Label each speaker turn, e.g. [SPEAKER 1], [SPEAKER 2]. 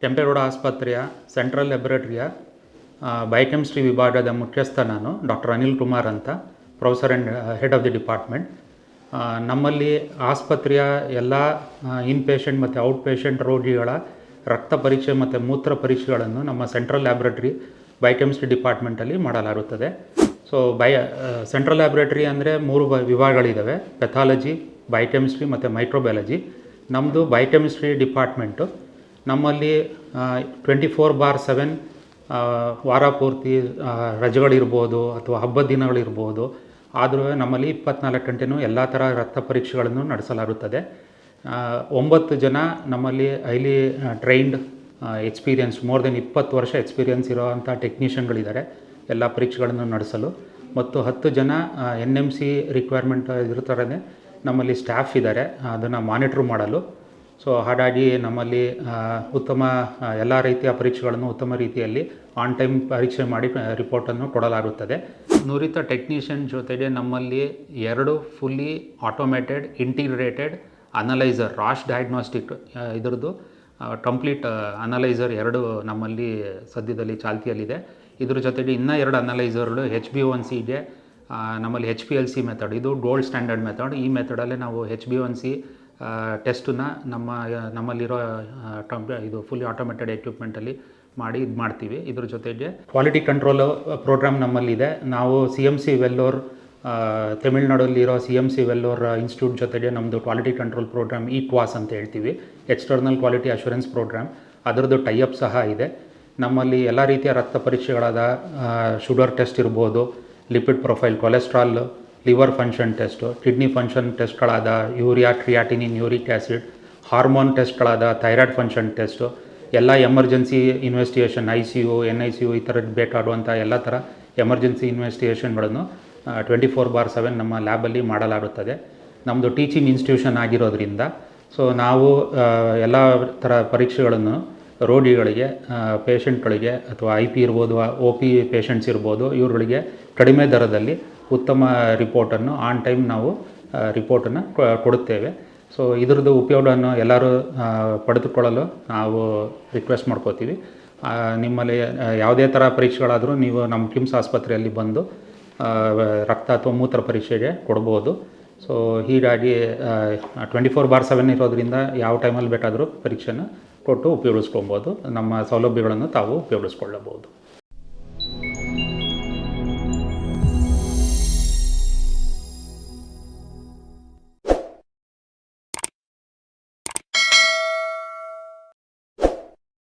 [SPEAKER 1] ಕೆಂಪೇಗೌಡ ಆಸ್ಪತ್ರೆಯ central ಲ್ಯಾಬೊರೇಟರಿಯ biochemistry ವಿಭಾಗದ ಮುಖ್ಯಸ್ಥ ನಾನು ಡಾಕ್ಟರ್ ಅನಿಲ್ ಕುಮಾರ್ ಅಂತ, professor and head of the department. ನಮ್ಮಲ್ಲಿ ಆಸ್ಪತ್ರೆಯ ಎಲ್ಲ ಇನ್ ಪೇಷಂಟ್ ಮತ್ತು ಔಟ್ ಪೇಷಂಟ್ ರೋಗಿಗಳ ರಕ್ತ ಪರೀಕ್ಷೆ ಮತ್ತು ಮೂತ್ರ ಪರೀಕ್ಷೆಗಳನ್ನು ನಮ್ಮ ಸೆಂಟ್ರಲ್ ಲ್ಯಾಬೊರೇಟರಿ ಬಯೋಕೆಮಿಸ್ಟ್ರಿ ಡಿಪಾರ್ಟ್ಮೆಂಟಲ್ಲಿ ಮಾಡಲಾಗುತ್ತದೆ. ಸೊ ಸೆಂಟ್ರಲ್ ಲ್ಯಾಬೊರೇಟರಿ ಅಂದರೆ 3 ವಿಭಾಗಗಳಿದ್ದಾವೆ: ಪೆಥಾಲಜಿ, ಬಯೋಕೆಮಿಸ್ಟ್ರಿ ಮತ್ತು ಮೈಕ್ರೋಬಯಾಲಜಿ. ನಮ್ಮದು ಬಯೋಕೆಮಿಸ್ಟ್ರಿ ಡಿಪಾರ್ಟ್ಮೆಂಟು. ನಮ್ಮಲ್ಲಿ 24/7 ವಾರ ಪೂರ್ತಿ ರಜೆಗಳಿರ್ಬೋದು ಅಥವಾ ಹಬ್ಬದ ದಿನಗಳಿರ್ಬೋದು, ಆದರೂ ನಮ್ಮಲ್ಲಿ 24 ಗಂಟೆನೂ ಎಲ್ಲ ಥರ ರಕ್ತ ಪರೀಕ್ಷೆಗಳನ್ನು ನಡೆಸಲಾಗುತ್ತದೆ. 9 ಜನ ನಮ್ಮಲ್ಲಿ highly trained experience, more than 20 ವರ್ಷ ಎಕ್ಸ್ಪೀರಿಯನ್ಸ್ ಇರೋವಂಥ ಟೆಕ್ನಿಷಿಯನ್ಗಳಿದ್ದಾರೆ ಎಲ್ಲ ಪರೀಕ್ಷೆಗಳನ್ನು ನಡೆಸಲು. ಮತ್ತು 10 ಜನ NMC ರಿಕ್ವೈರ್ಮೆಂಟ್ ಇರ್ತಾರೆ ನಮ್ಮಲ್ಲಿ ಸ್ಟಾಫ್ ಇದ್ದಾರೆ ಅದನ್ನು ಮಾನಿಟ್ರ್ ಮಾಡಲು. ಸೊ ಹಾಗಾಗಿ ನಮ್ಮಲ್ಲಿ ಉತ್ತಮ ಎಲ್ಲ ರೀತಿಯ ಪರೀಕ್ಷೆಗಳನ್ನು ಉತ್ತಮ ರೀತಿಯಲ್ಲಿ ಆನ್ ಟೈಮ್ ಪರೀಕ್ಷೆ ಮಾಡಿ ರಿಪೋರ್ಟನ್ನು ಕೊಡಲಾಗುತ್ತದೆ. ನುರಿತ ಟೆಕ್ನಿಷಿಯನ್ ಜೊತೆಗೆ ನಮ್ಮಲ್ಲಿ 2 ಫುಲ್ಲಿ ಆಟೋಮೇಟೆಡ್ ಇಂಟಿಗ್ರೇಟೆಡ್ ಅನಲೈಸರ್, ರಾಶ್ ಡಯಾಗ್ನೋಸ್ಟಿಕ್ ಇದರದ್ದು ಕಂಪ್ಲೀಟ್ ಅನಲೈಸರ್ 2 ನಮ್ಮಲ್ಲಿ ಸದ್ಯದಲ್ಲಿ ಚಾಲ್ತಿಯಲ್ಲಿದೆ. ಇದ್ರ ಜೊತೆಗೆ ಇನ್ನೂ 2 ಅನಲೈಸರ್ಗಳು HbA1cಗೆ ನಮ್ಮಲ್ಲಿ HPLC ಮೆಥಡ್, ಇದು ಗೋಲ್ಡ್ ಸ್ಟ್ಯಾಂಡರ್ಡ್ ಮೆಥಡ್. ಈ ಮೆಥಡಲ್ಲೇ ನಾವು HbA1c ಟೆಸ್ಟನ್ನು ನಮ್ಮಲ್ಲಿರೋ ಇದು ಫುಲ್ಲಿ ಆಟೋಮೇಟೆಡ್ ಎಕ್ವಿಪ್ಮೆಂಟಲ್ಲಿ ಮಾಡಿ ಮಾಡ್ತೀವಿ. ಇದ್ರ ಜೊತೆಗೆ ಕ್ವಾಲಿಟಿ ಕಂಟ್ರೋಲ್ ಪ್ರೋಗ್ರಾಮ್ ನಮ್ಮಲ್ಲಿದೆ. ನಾವು CMC ವೆಲ್ಲೋರ್, ತಮಿಳ್ನಾಡಲ್ಲಿರೋ CMC ವೆಲ್ಲೋರ್ ಇನ್ಸ್ಟಿಟ್ಯೂಟ್ ಜೊತೆಗೆ ನಮ್ಮದು ಕ್ವಾಲಿಟಿ ಕಂಟ್ರೋಲ್ ಪ್ರೋಗ್ರಾಮ್ EQAS ಅಂತ ಹೇಳ್ತೀವಿ, ಎಕ್ಸ್ಟರ್ನಲ್ ಕ್ವಾಲಿಟಿ ಅಶ್ಯೂರೆನ್ಸ್ ಪ್ರೋಗ್ರಾಮ್, ಅದರದ್ದು ಟೈಅಪ್ ಸಹ ಇದೆ. ನಮ್ಮಲ್ಲಿ ಎಲ್ಲ ರೀತಿಯ ರಕ್ತ ಪರೀಕ್ಷೆಗಳಾದ ಶುಗರ್ ಟೆಸ್ಟ್ ಇರ್ಬೋದು, lipid profile, cholesterol, liver function test, kidney function ಟೆಸ್ಟ್ಗಳಾದ urea, creatinine, uric acid, hormone ಟೆಸ್ಟ್ಗಳಾದ ಥೈರಾಯ್ಡ್ ಫಂಕ್ಷನ್ ಟೆಸ್ಟು, ಎಲ್ಲ ಎಮರ್ಜೆನ್ಸಿ ಇನ್ವೆಸ್ಟಿಗೇಷನ್, ICU, NICU ಈ ಥರದ್ದು ಬೇಕಾಗುವಂಥ ಎಲ್ಲ ಥರ ಎಮರ್ಜೆನ್ಸಿ ಇನ್ವೆಸ್ಟಿಗೇಷನ್ಗಳನ್ನು 24/7 ನಮ್ಮ ಲ್ಯಾಬಲ್ಲಿ ಮಾಡಲಾಗುತ್ತದೆ. ನಮ್ಮದು ಟೀಚಿಂಗ್ ಇನ್ಸ್ಟಿಟ್ಯೂಷನ್ ಆಗಿರೋದ್ರಿಂದ ಸೊ ನಾವು ಎಲ್ಲ ಥರ ಪರೀಕ್ಷೆಗಳನ್ನು ರೋಗಿಗಳಿಗೆ, ಪೇಷಂಟ್ಗಳಿಗೆ ಅಥವಾ IP ಇರ್ಬೋದು, OP ಪೇಷಂಟ್ಸ್ ಇರ್ಬೋದು, ಇವ್ರುಗಳಿಗೆ ಕಡಿಮೆ ದರದಲ್ಲಿ ಉತ್ತಮ ರಿಪೋರ್ಟನ್ನು ಆನ್ ಟೈಮ್ ನಾವು ರಿಪೋರ್ಟನ್ನು ಕೊಡುತ್ತೇವೆ. ಸೊ ಇದ್ರದ್ದು ಉಪಯೋಗವನ್ನು ಎಲ್ಲರೂ ಪಡೆದುಕೊಳ್ಳಲು ನಾವು ರಿಕ್ವೆಸ್ಟ್ ಮಾಡ್ಕೋತೀವಿ. ನಿಮ್ಮಲ್ಲಿ ಯಾವುದೇ ಥರ ಪರೀಕ್ಷೆಗಳಾದರೂ ನೀವು ನಮ್ಮ ಕಿಮ್ಸ್ ಆಸ್ಪತ್ರೆಯಲ್ಲಿ ಬಂದು ರಕ್ತ ಅಥವಾ ಮೂತ್ರ ಪರೀಕ್ಷೆಗೆ ಕೊಡ್ಬೋದು. ಸೊ ಹೀಗಾಗಿ 24/7 ಇರೋದ್ರಿಂದ ಯಾವ ಟೈಮಲ್ಲಿ ಬೇಕಾದರೂ ಪರೀಕ್ಷೆನ ಕೊಟ್ಟು ಉಪಯೋಗಿಸ್ಕೊಬೋದು. ನಮ್ಮ ಸೌಲಭ್ಯಗಳನ್ನು ತಾವು ಉಪಯೋಗಿಸ್ಕೊಳ್ಳಬಹುದು.